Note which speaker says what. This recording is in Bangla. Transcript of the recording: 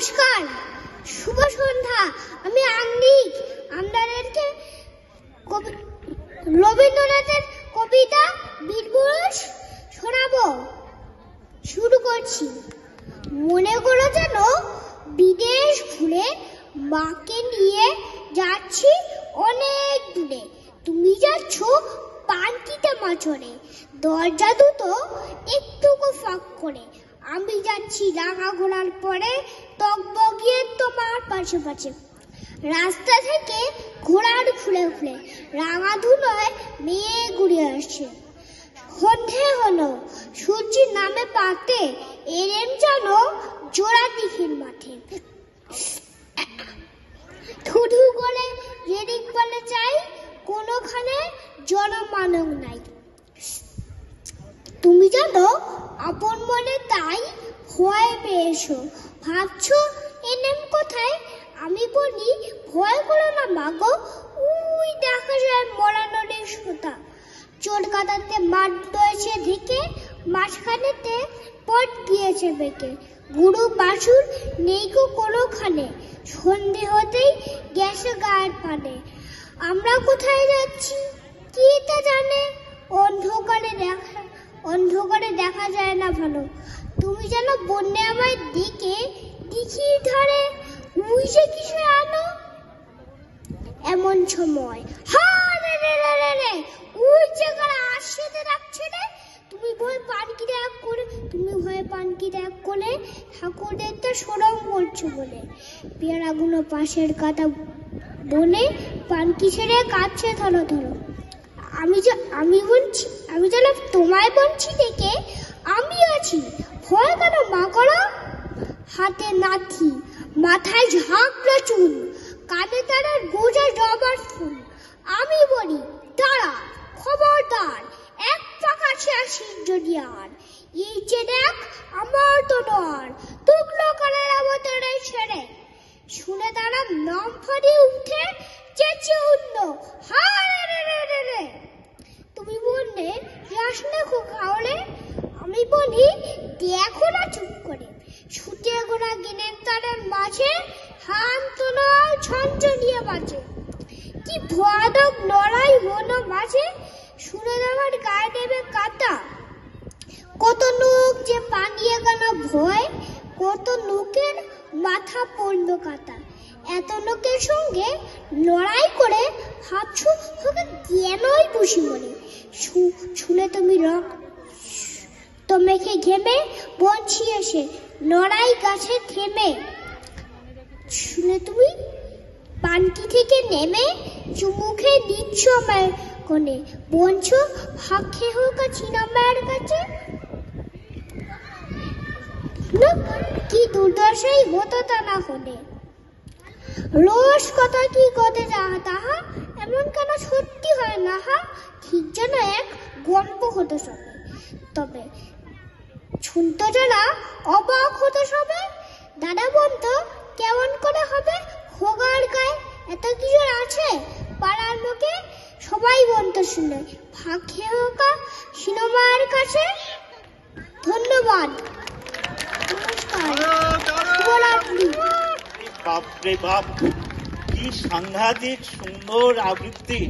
Speaker 1: নমস্কার, শুভ সন্ধ্যা। আমি আঙ্গিক আপনাদেরকে রবীন্দ্রনাথের কবিতা বীরপুরুষ শোনাবো। শুরু করছি। মনে করো যেন বিদেশ ঘুরে মাকে নিয়ে যাচ্ছি অনেক দূরে। তুমি যাচ্ছ পানকিতে মাছরে, দরজা দুটো একটুকু ফাঁক করে। আমি যাচ্ছি রাঙা ঘোড়ার পরে, টগবগিয়ে তোমার পাশে পাশে। রাস্তা থেকে ঘোড়ার খুলে খুলে রাঙা ধুলোয় মেয়ে ঘুরে আসছে। সন্ধে হলো, সূর্যি নামে পাতে, এলেন যেন জোড়া দিঘির মাঠে। থুথু করে যেদিক বলে চাই, কোনোখানে জনমানব নাই। তুমি জানো আপন মনে তাই ভয় পেয়েছো, ভাবছো এনেম কোথায়? আমি বলি ভয় করো না মাগো, ওই দেখা যায় মরানোর সোতা। চোর কাটাতে মাঠ রয়েছে ঢেকে, মাঝখানেতে পট গিয়েছে বেঁকে। গুরু বাছুর নেই গো কোনোখানে, সন্ধে হতেই গেছে গায়ের পানে। আমরা কোথায় যাচ্ছি কি তা জানে, অন্ধকারে দেখা যায় না ভালো। তুমি যেন বন্যে আমায় দিকে দিঘির ধারে, উই যে কিছু আনো। এমন সময় হা রে রে রে রে রে, উই যে কারা আসতে রাখছে রে। তুমি ভয় পানকি দেখ করে ঠাকুর দেখতে সরম করছো বলে। পেয়ারাগুলো পাশের কাটা বনে পানকি ছেড়ে কাছে ধরো ধরো। আমি যেন তোমায় বলছি দেখে আমি আছি, ভয় কেন মা করো? হাতে নাথি, মাথায় ঝাঁকড়া চুল, কানে তারা গোজা জবার ফুল। আমি বলি দাঁড়া, খবরদার, এক পাকা আসিস যদি আর। এই যে দেখ আমার তো নর, টুকলো করে অবতারে ছেড়ে। শুনে তারা নাম ফাড়ি উঠে চেঁচে উঠল হা রে রে রে রে রে। তুমি বললে আসলে খাওয়ালে, আমি বলি দেখো না চুপ করে। ছুটে গোড়া গেনের তারের মাঝে হান তোলা ছঞ্চনিয়ে বাজে। কি ভয়ানক লড়াই হলো মাঝে, শুনে যাওয়ার গায়ে দেবে কাটা। কত লোক যে পালিয়ে গেল ভয়, কত লোকের মাথা পড়লো কাটা। এত লোকের সঙ্গে লড়াই করে ভাবছো তোকে জ্ঞানই বসি বলে। শুনে তুমি তো মেখে ঘেমে বঞ্চি এসে লড়াই গাছে থেমে। শুনে তুমি পানকি থেকে নেমে চুমুখে দিচ্ছ মায়ের কোণে, বলছো ভাগ খেয়ে হোক চিনা মায়ের কাছে। কি দুর্দশাই হতো তা না হলে। রোজ কথা কি কথা তাহা, এমন কেন সত্যি হয় না হা। ঠিক যেন এক গল্প হতো সবে, তবে শুনতো যারা অবাক হতো সবে। দাদা বলতো কেমন করে হবে, হোগার গায়ে এত কিছু আছে। পাড়ার লোকে সবাই বলতো শুনে ভাগ খেয়ে হোকা সিনেমার কাছে। ধন্যবাদ, নমস্কার, শুভরাত্রি।
Speaker 2: বাপরে বাপ, কি সাংঘাতিক সুন্দর আবৃত্তি।